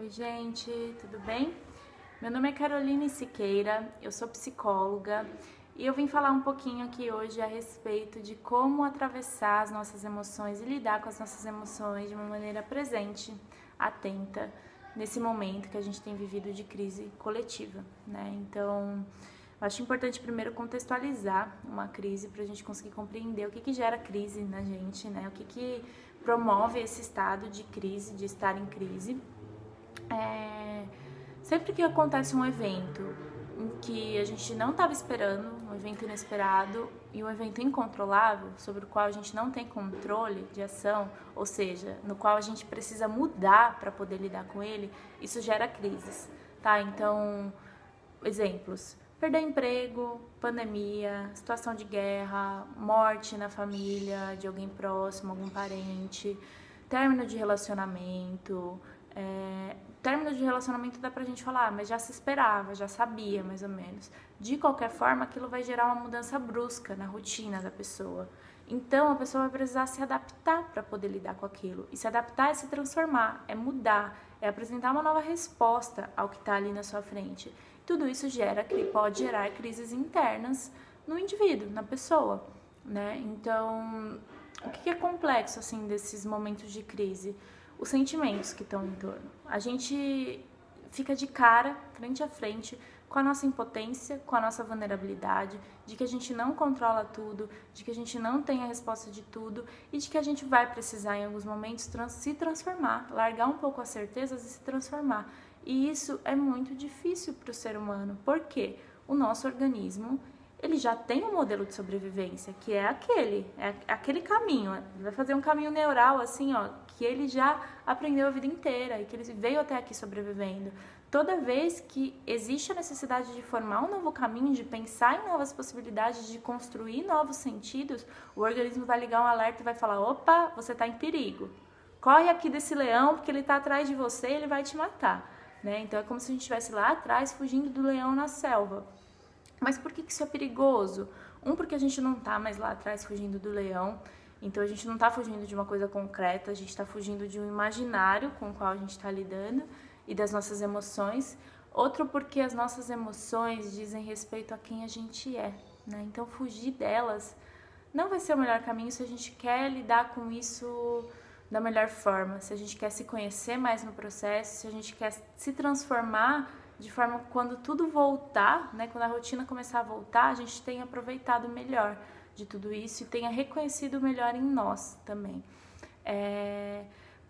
Oi, gente, tudo bem? Meu nome é Caroline Siqueira, eu sou psicóloga e eu vim falar um pouquinho aqui hoje a respeito de como atravessar as nossas emoções e lidar com as nossas emoções de uma maneira presente, atenta, nesse momento que a gente tem vivido de crise coletiva, né? Então, eu acho importante primeiro contextualizar uma crise para a gente conseguir compreender o que gera crise na gente, né? O que promove esse estado de crise, de estar em crise. Sempre que acontece um evento em que a gente não estava esperando, um evento inesperado e um evento incontrolável, sobre o qual a gente não tem controle de ação, ou seja, no qual a gente precisa mudar para poder lidar com ele, isso gera crises, tá? Então, exemplos: perder emprego, pandemia, situação de guerra, morte na família de alguém próximo, algum parente, término de relacionamento. Término de relacionamento dá pra gente falar, mas já se esperava, já sabia mais ou menos. De qualquer forma, aquilo vai gerar uma mudança brusca na rotina da pessoa. Então, a pessoa vai precisar se adaptar para poder lidar com aquilo. E se adaptar é se transformar, é mudar, é apresentar uma nova resposta ao que está ali na sua frente. Tudo isso pode gerar crises internas no indivíduo, na pessoa, né? Então, o que é complexo, assim, desses momentos de crise? Os sentimentos que estão em torno. A gente fica de cara, frente a frente, com a nossa impotência, com a nossa vulnerabilidade, de que a gente não controla tudo, de que a gente não tem a resposta de tudo e de que a gente vai precisar, em alguns momentos, se transformar, largar um pouco as certezas e se transformar. E isso é muito difícil para o ser humano, porque o nosso organismo, ele já tem um modelo de sobrevivência, que é aquele caminho. Ele vai fazer um caminho neural, assim, ó, que ele já aprendeu a vida inteira e que ele veio até aqui sobrevivendo. Toda vez que existe a necessidade de formar um novo caminho, de pensar em novas possibilidades, de construir novos sentidos, o organismo vai ligar um alerta e vai falar: opa, você está em perigo. Corre aqui desse leão, porque ele está atrás de você e ele vai te matar, né? Então é como se a gente estivesse lá atrás, fugindo do leão na selva. Mas por que isso é perigoso? Porque a gente não está mais lá atrás fugindo do leão, então a gente não está fugindo de uma coisa concreta, a gente está fugindo de um imaginário com o qual a gente está lidando e das nossas emoções. Outro, porque as nossas emoções dizem respeito a quem a gente é, né? Então fugir delas não vai ser o melhor caminho se a gente quer lidar com isso da melhor forma, se a gente quer se conhecer mais no processo, se a gente quer se transformar de forma que quando tudo voltar, né, quando a rotina começar a voltar, a gente tenha aproveitado melhor de tudo isso e tenha reconhecido melhor em nós também.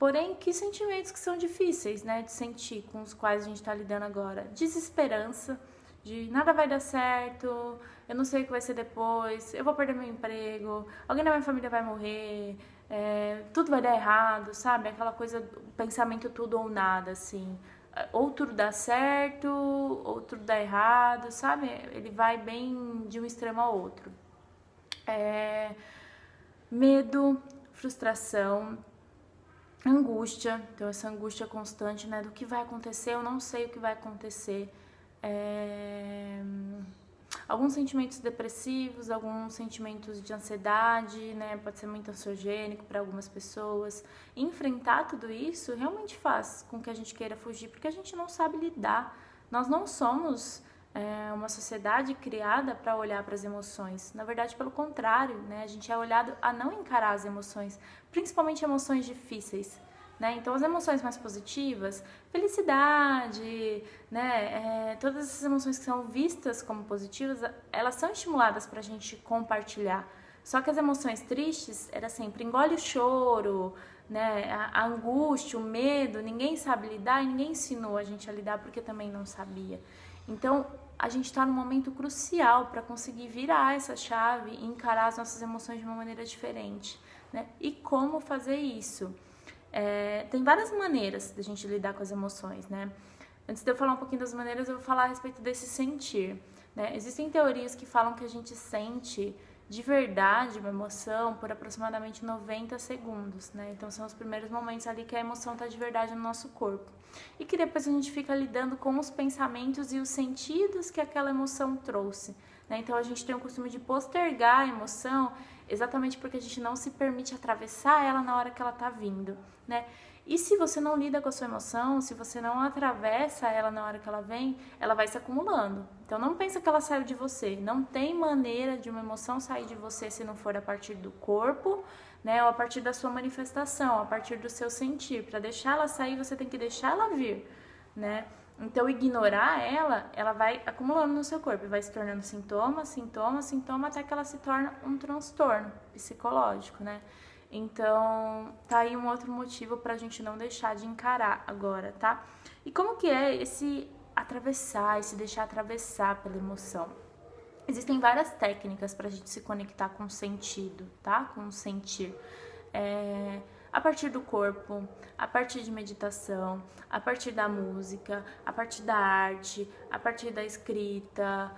Porém, que sentimentos que são difíceis, né, de sentir, com os quais a gente está lidando agora? Desesperança, de nada vai dar certo, eu não sei o que vai ser depois, eu vou perder meu emprego, alguém da minha família vai morrer, tudo vai dar errado, sabe? Aquela coisa, pensamento tudo ou nada, assim. Ou tudo dá certo, ou tudo dá errado, sabe? Ele vai bem de um extremo ao outro. Medo, frustração, angústia. Então, essa angústia constante, né? Do que vai acontecer, eu não sei o que vai acontecer. Alguns sentimentos depressivos, alguns sentimentos de ansiedade, né? Pode ser muito ansiogênico para algumas pessoas. Enfrentar tudo isso realmente faz com que a gente queira fugir, porque a gente não sabe lidar. Nós não somos uma sociedade criada para olhar para as emoções. Na verdade, pelo contrário, né? A gente é olhado a não encarar as emoções, principalmente emoções difíceis. Né? Então, as emoções mais positivas, felicidade, né? Todas essas emoções que são vistas como positivas, elas são estimuladas para a gente compartilhar. Só que as emoções tristes, era sempre engole o choro, né? A angústia, o medo, ninguém sabe lidar e ninguém ensinou a gente a lidar porque também não sabia. Então, a gente está num momento crucial para conseguir virar essa chave e encarar as nossas emoções de uma maneira diferente, né? E como fazer isso? Tem várias maneiras da gente lidar com as emoções, né? Antes de eu falar um pouquinho das maneiras, eu vou falar a respeito desse sentir, né? Existem teorias que falam que a gente sente de verdade uma emoção por aproximadamente 90 segundos, né? Então são os primeiros momentos ali que a emoção está de verdade no nosso corpo. E que depois a gente fica lidando com os pensamentos e os sentidos que aquela emoção trouxe, né? Então a gente tem o costume de postergar a emoção exatamente porque a gente não se permite atravessar ela na hora que ela tá vindo, né? E se você não lida com a sua emoção, se você não atravessa ela na hora que ela vem, ela vai se acumulando. Então não pensa que ela saiu de você. Não tem maneira de uma emoção sair de você se não for a partir do corpo, né? Ou a partir da sua manifestação, a partir do seu sentir. Para deixar ela sair, você tem que deixar ela vir, né? Então ignorar ela vai acumulando no seu corpo, vai se tornando sintoma, sintoma, sintoma, até que ela se torna um transtorno psicológico, né? Então, tá aí um outro motivo pra gente não deixar de encarar agora, tá? E como que é esse atravessar, esse deixar atravessar pela emoção? Existem várias técnicas pra gente se conectar com o sentido, tá? Com o sentir. A partir do corpo, a partir de meditação, a partir da música, a partir da arte, a partir da escrita,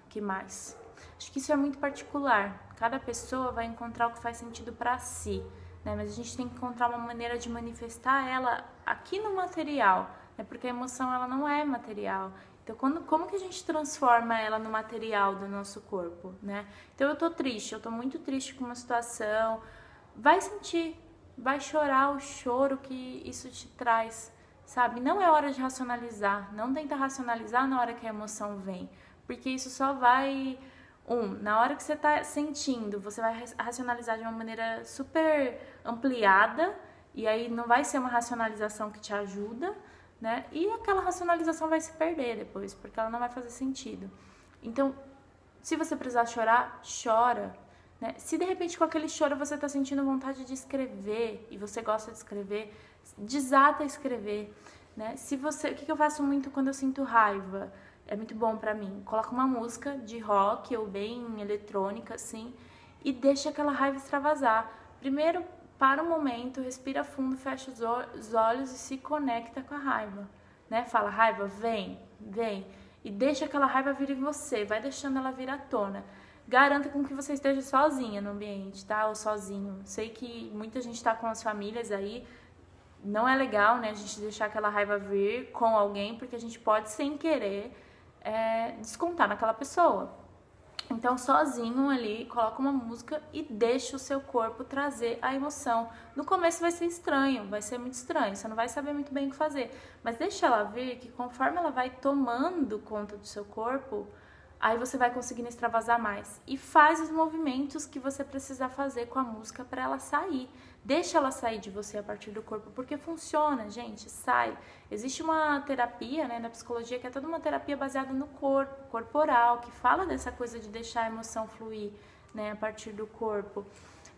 que mais? Acho que isso é muito particular. Cada pessoa vai encontrar o que faz sentido para si, né? Mas a gente tem que encontrar uma maneira de manifestar ela aqui no material, né? Porque a emoção ela não é material. Então, como que a gente transforma ela no material do nosso corpo, né? Então, eu tô triste, eu tô muito triste com uma situação. Vai sentir, vai chorar o choro que isso te traz, sabe? Não é hora de racionalizar, não tenta racionalizar na hora que a emoção vem, porque isso só vai... na hora que você tá sentindo, você vai racionalizar de uma maneira super ampliada, e aí não vai ser uma racionalização que te ajuda, né? E aquela racionalização vai se perder depois, porque ela não vai fazer sentido. Então, se você precisar chorar, chora, né? Se de repente com aquele choro você tá sentindo vontade de escrever, e você gosta de escrever, desata a escrever, né? O que eu faço muito quando eu sinto raiva? É muito bom pra mim. Coloca uma música de rock ou bem eletrônica, assim, e deixa aquela raiva extravasar. Primeiro, para um momento, respira fundo, fecha os olhos e se conecta com a raiva, né? Fala, raiva, vem, vem. E deixa aquela raiva vir em você, vai deixando ela vir à tona. Garanta com que você esteja sozinha no ambiente, tá? Ou sozinho. Sei que muita gente tá com as famílias aí, não é legal, né? A gente deixar aquela raiva vir com alguém, porque a gente pode, sem querer, descontar naquela pessoa. Então, sozinho ali, coloca uma música e deixa o seu corpo trazer a emoção. No começo vai ser estranho, vai ser muito estranho, você não vai saber muito bem o que fazer, mas deixa ela vir, que conforme ela vai tomando conta do seu corpo, aí você vai conseguindo extravasar mais. E faz os movimentos que você precisa fazer com a música para ela sair. Deixa ela sair de você a partir do corpo, porque funciona, gente, sai. Existe uma terapia, né, na psicologia, que é toda uma terapia baseada no corpo, corporal, que fala dessa coisa de deixar a emoção fluir, né, a partir do corpo.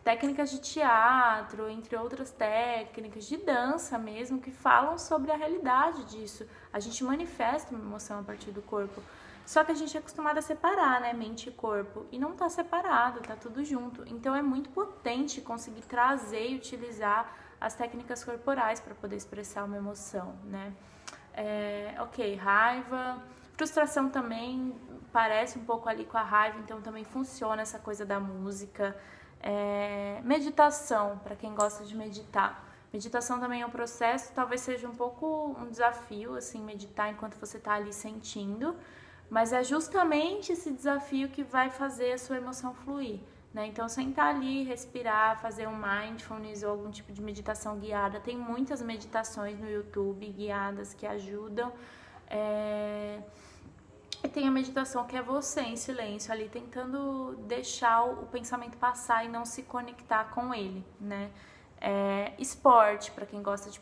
Técnicas de teatro, entre outras técnicas, de dança mesmo, que falam sobre a realidade disso. A gente manifesta uma emoção a partir do corpo. Só que a gente é acostumado a separar, né, mente e corpo, e não tá separado, tá tudo junto. Então é muito potente conseguir trazer e utilizar as técnicas corporais para poder expressar uma emoção, né? Ok, raiva, frustração também parece um pouco ali com a raiva, então também funciona essa coisa da música. Meditação, para quem gosta de meditar. Meditação também é um processo, talvez seja um pouco um desafio, assim, meditar enquanto você tá ali sentindo. Mas é justamente esse desafio que vai fazer a sua emoção fluir, né? Então, sentar ali, respirar, fazer um mindfulness ou algum tipo de meditação guiada. Tem muitas meditações no YouTube guiadas que ajudam. E tem a meditação que é você em silêncio ali, tentando deixar o pensamento passar e não se conectar com ele, né? Esporte, para quem gosta de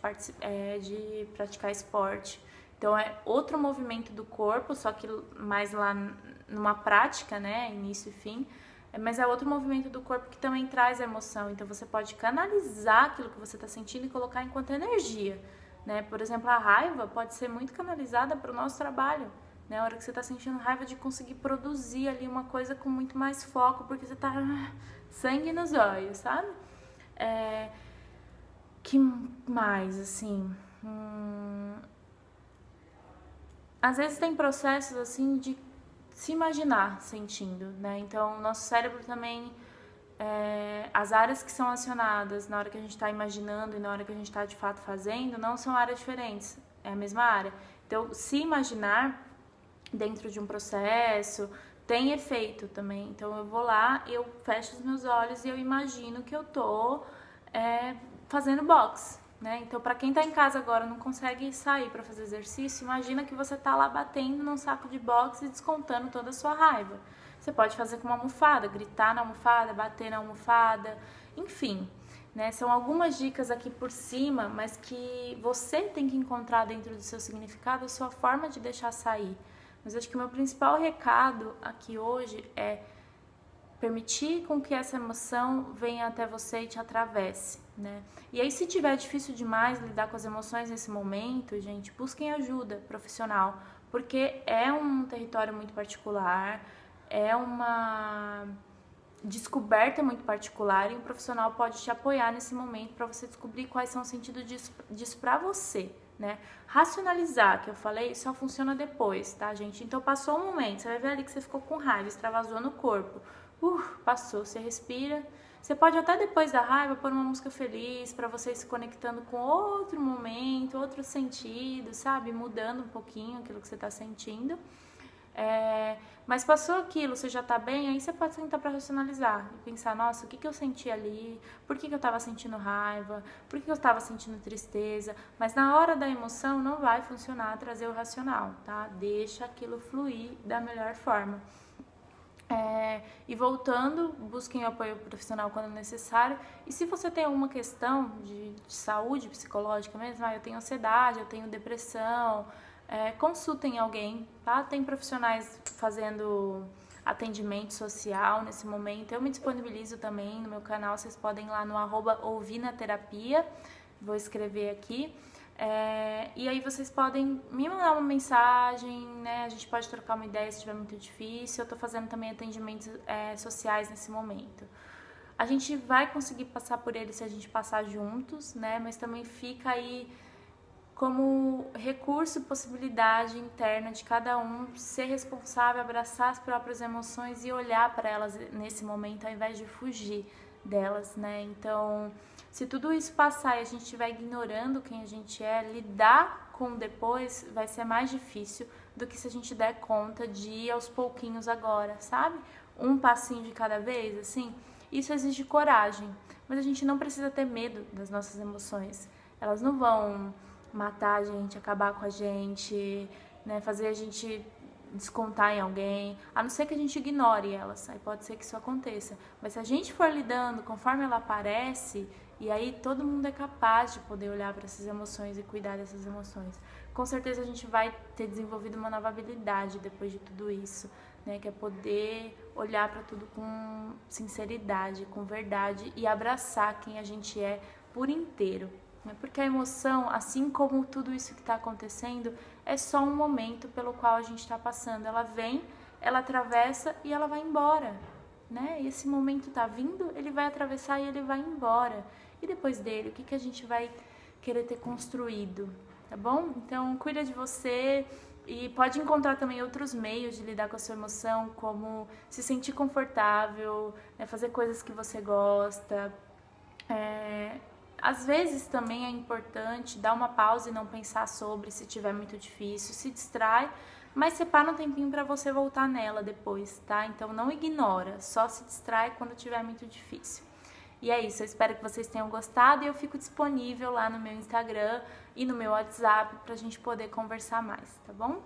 praticar esporte. Então, é outro movimento do corpo, só que mais lá numa prática, né, início e fim, mas é outro movimento do corpo que também traz a emoção. Então, você pode canalizar aquilo que você está sentindo e colocar enquanto energia, né? Por exemplo, a raiva pode ser muito canalizada para o nosso trabalho, né? A hora que você está sentindo raiva de conseguir produzir ali uma coisa com muito mais foco, porque você está sangue nos olhos, sabe? Que mais, assim... Às vezes tem processos assim de se imaginar sentindo, né? Então, o nosso cérebro também, as áreas que são acionadas na hora que a gente está imaginando e na hora que a gente está de fato fazendo, não são áreas diferentes, é a mesma área. Então, se imaginar dentro de um processo, tem efeito também. Então eu vou lá, eu fecho os meus olhos e eu imagino que eu tô fazendo boxe, né? Então para quem tá em casa agora não consegue sair para fazer exercício, imagina que você tá lá batendo num saco de boxe e descontando toda a sua raiva. Você pode fazer com uma almofada, gritar na almofada, bater na almofada, enfim, né? São algumas dicas aqui por cima, mas que você tem que encontrar dentro do seu significado a sua forma de deixar sair. Mas acho que o meu principal recado aqui hoje é permitir com que essa emoção venha até você e te atravesse, né? E aí, se tiver difícil demais lidar com as emoções nesse momento, gente, busquem ajuda profissional, porque é um território muito particular, é uma descoberta muito particular e um profissional pode te apoiar nesse momento para você descobrir quais são os sentidos disso para você, né? Racionalizar, que eu falei, só funciona depois, tá, gente? Então passou um momento, você vai ver ali que você ficou com raiva, extravasou no corpo. Passou, você respira. Você pode até depois da raiva pôr uma música feliz para você ir se conectando com outro momento, outro sentido, sabe? Mudando um pouquinho aquilo que você está sentindo. Mas passou aquilo, você já tá bem, aí você pode sentar para racionalizar e pensar, nossa, o que eu senti ali? Por que eu tava sentindo raiva? Por que eu tava sentindo tristeza? Mas na hora da emoção não vai funcionar trazer o racional, tá? Deixa aquilo fluir da melhor forma. E voltando, busquem apoio profissional quando necessário. E se você tem alguma questão de saúde psicológica mesmo, eu tenho ansiedade, eu tenho depressão, consultem alguém, tá? Tem profissionais fazendo atendimento social nesse momento. Eu me disponibilizo também no meu canal, vocês podem ir lá no @ouvinaterapia, vou escrever aqui. E aí vocês podem me mandar uma mensagem, né? A gente pode trocar uma ideia se estiver muito difícil. Eu tô fazendo também atendimentos sociais nesse momento. A gente vai conseguir passar por ele se a gente passar juntos, né? Mas também fica aí como recurso, possibilidade interna de cada um ser responsável, abraçar as próprias emoções e olhar para elas nesse momento ao invés de fugir delas, né? Então, se tudo isso passar e a gente estiver ignorando quem a gente é, lidar com depois vai ser mais difícil do que se a gente der conta de ir aos pouquinhos agora, sabe? Um passinho de cada vez, assim. Isso exige coragem, mas a gente não precisa ter medo das nossas emoções. Elas não vão matar a gente, acabar com a gente, né? Fazer a gente descontar em alguém, a não ser que a gente ignore elas, aí pode ser que isso aconteça, mas se a gente for lidando conforme ela aparece, e aí todo mundo é capaz de poder olhar para essas emoções e cuidar dessas emoções, com certeza a gente vai ter desenvolvido uma nova habilidade depois de tudo isso, né, que é poder olhar para tudo com sinceridade, com verdade e abraçar quem a gente é por inteiro. Porque a emoção, assim como tudo isso que está acontecendo, é só um momento pelo qual a gente está passando. Ela vem, ela atravessa e ela vai embora, né? E esse momento está vindo, ele vai atravessar e ele vai embora. E depois dele, o que a gente vai querer ter construído, tá bom? Então, cuida de você e pode encontrar também outros meios de lidar com a sua emoção, como se sentir confortável, né? Fazer coisas que você gosta, Às vezes também é importante dar uma pausa e não pensar sobre se tiver muito difícil, se distrai, mas separa um tempinho para você voltar nela depois, tá? Então não ignora, só se distrai quando tiver muito difícil. E é isso, eu espero que vocês tenham gostado e eu fico disponível lá no meu Instagram e no meu WhatsApp pra gente poder conversar mais, tá bom?